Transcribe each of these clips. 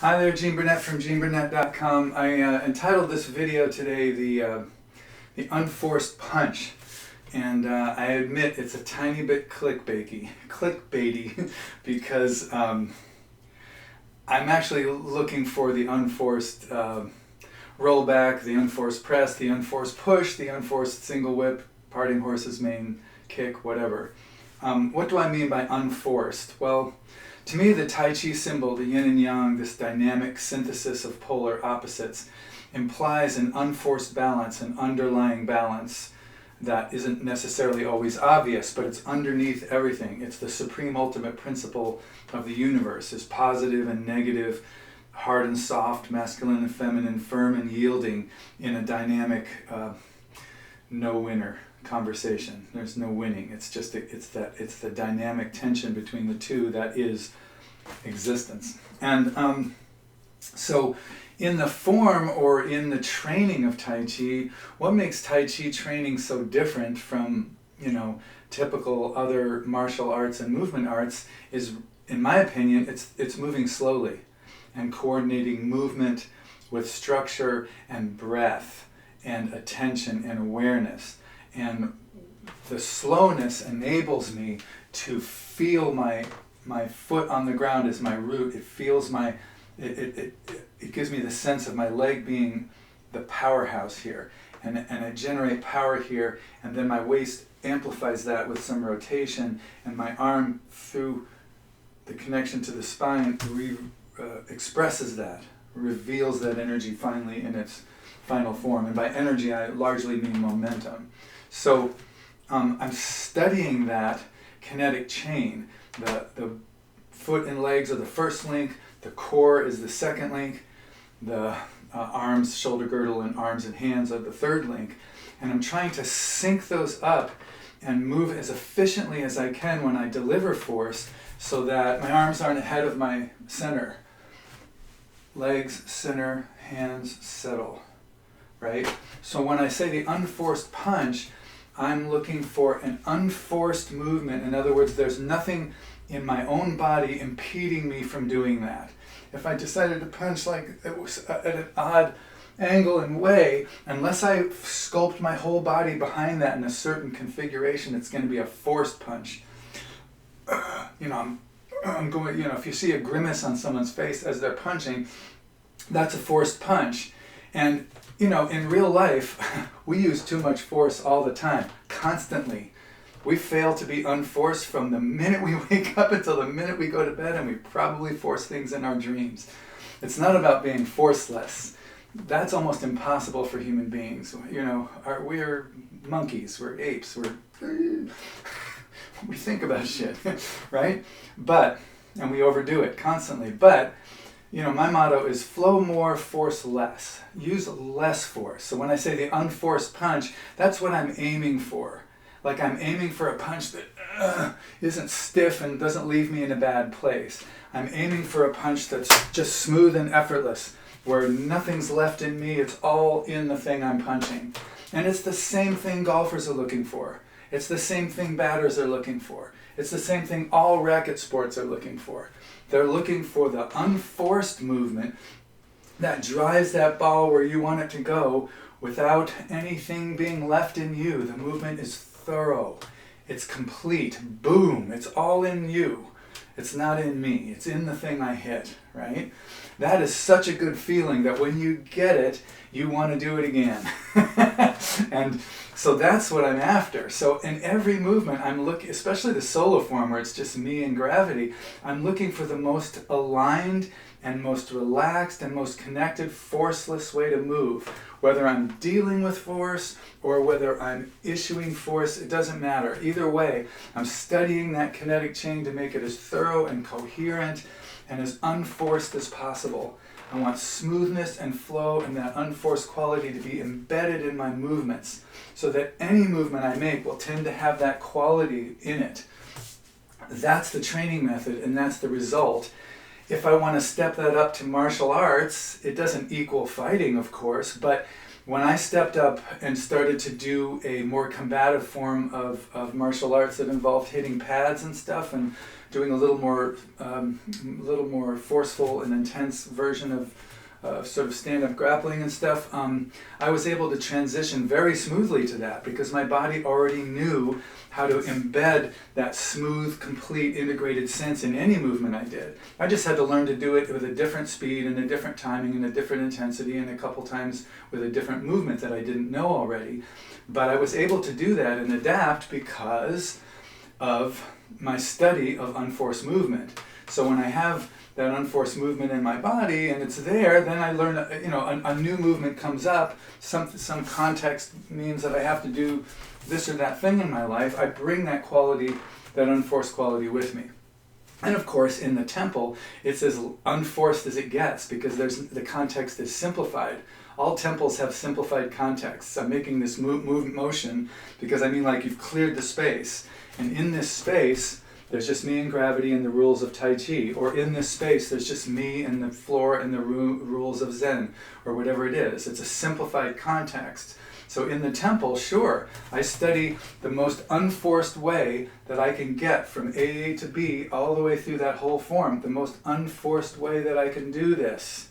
Hi there, Gene Burnett from GeneBurnett.com. I entitled this video today the Unforced Punch, and I admit it's a tiny bit clickbaity because I'm actually looking for the unforced rollback, the unforced press, the unforced push, the unforced single whip, parting horse's main kick, whatever. What do I mean by unforced? Well, to me, the Tai Chi symbol, the yin and yang, this dynamic synthesis of polar opposites, implies an unforced balance, an underlying balance that isn't necessarily always obvious, but it's underneath everything. It's the supreme ultimate principle of the universe, is positive and negative, hard and soft, masculine and feminine, firm and yielding in a dynamic no-winner conversation. There's no winning. It's just it's the dynamic tension between the two that is existence. And so in the form or in the training of Tai Chi, what makes Tai Chi training so different from, typical other martial arts and movement arts is, in my opinion, it's moving slowly and coordinating movement with structure and breath and attention and awareness. And the slowness enables me to feel my foot on the ground as my root. It feels it gives me the sense of my leg being the powerhouse here. And I generate power here, and then my waist amplifies that with some rotation, and my arm, through the connection to the spine, expresses that, reveals that energy finally in its final form. And by energy, I largely mean momentum. So I'm studying that kinetic chain. The foot and legs are the first link, the core is the second link, the arms, shoulder girdle, and arms and hands are the third link. And I'm trying to sync those up and move as efficiently as I can when I deliver force so that my arms aren't ahead of my center. Legs, center, hands, settle. Right? So when I say the unforced punch, I'm looking for an unforced movement. In other words, there's nothing in my own body impeding me from doing that. If I decided to punch like it was at an odd angle and way, unless I sculpt my whole body behind that in a certain configuration, it's going to be a forced punch. I'm going, if you see a grimace on someone's face as they're punching, that's a forced punch. And in real life, we use too much force all the time, constantly. We fail to be unforced from the minute we wake up until the minute we go to bed, and we probably force things in our dreams. It's not about being forceless. That's almost impossible for human beings. We're monkeys, we're apes, we think about shit, right? And we overdo it constantly. But my motto is flow more, force less. Use less force. So when I say the unforced punch, that's what I'm aiming for. Like I'm aiming for a punch that isn't stiff and doesn't leave me in a bad place. I'm aiming for a punch that's just smooth and effortless, where nothing's left in me, it's all in the thing I'm punching. And it's the same thing golfers are looking for. It's the same thing batters are looking for. It's the same thing all racket sports are looking for. They're looking for the unforced movement that drives that ball where you want it to go without anything being left in you. The movement is thorough. It's complete. Boom. It's all in you. It's not in me. It's in the thing I hit, right? That is such a good feeling that when you get it, you want to do it again. And so that's what I'm after. So in every movement, I'm looking, especially the solo form where it's just me and gravity, I'm looking for the most aligned and most relaxed and most connected, forceless way to move. Whether I'm dealing with force or whether I'm issuing force, it doesn't matter. Either way, I'm studying that kinetic chain to make it as thorough and coherent and as unforced as possible. I want smoothness and flow and that unforced quality to be embedded in my movements so that any movement I make will tend to have that quality in it. That's the training method, and that's the result. If I want to step that up to martial arts, it doesn't equal fighting, of course, but when I stepped up and started to do a more combative form of martial arts that involved hitting pads and stuff and doing a little more forceful and intense version of sort of stand-up grappling and stuff, I was able to transition very smoothly to that because my body already knew how to embed that smooth, complete, integrated sense in any movement I did. I just had to learn to do it with a different speed and a different timing and a different intensity and a couple times with a different movement that I didn't know already. But I was able to do that and adapt because of my study of unforced movement. So when I have that unforced movement in my body and it's there, then I learn, a new movement comes up, some context means that I have to do this or that thing in my life. I bring that quality, that unforced quality with me. And of course, in the temple, it's as unforced as it gets because the context is simplified. All temples have simplified contexts. I'm making this motion because I mean like you've cleared the space. And in this space, there's just me and gravity and the rules of Tai Chi. Or in this space, there's just me and the floor and the rules of Zen, or whatever it is. It's a simplified context. So in the temple, sure, I study the most unforced way that I can get from A to B all the way through that whole form, the most unforced way that I can do this,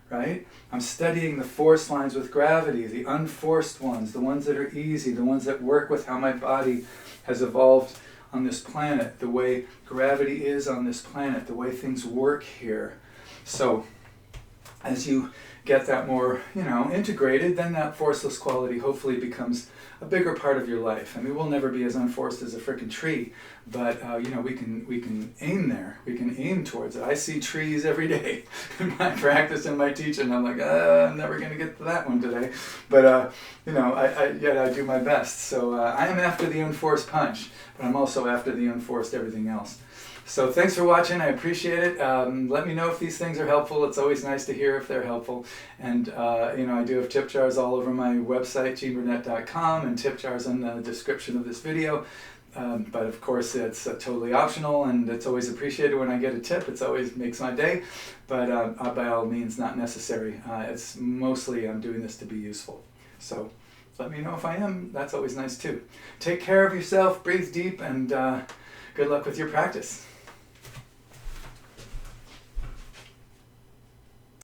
right? I'm studying the forced lines with gravity, the unforced ones, the ones that are easy, the ones that work with how my body has evolved on this planet, the way gravity is on this planet, the way things work here. So as you get that more, integrated, then that forceless quality hopefully becomes a bigger part of your life. I mean, we'll never be as unforced as a frickin' tree, but we can aim there. We can aim towards it. I see trees every day in my practice and my teaching. I'm like, I'm never going to get to that one today, but I do my best. So I am after the unforced punch, but I'm also after the unforced everything else. So thanks for watching. I appreciate it. Let me know if these things are helpful. It's always nice to hear if they're helpful. And I do have tip jars all over my website, Burnett.com, and tip jars in the description of this video. But of course, it's totally optional, and it's always appreciated when I get a tip. It always makes my day, but by all means, not necessary. It's mostly I'm doing this to be useful. So let me know if I am. That's always nice too. Take care of yourself, breathe deep, and good luck with your practice.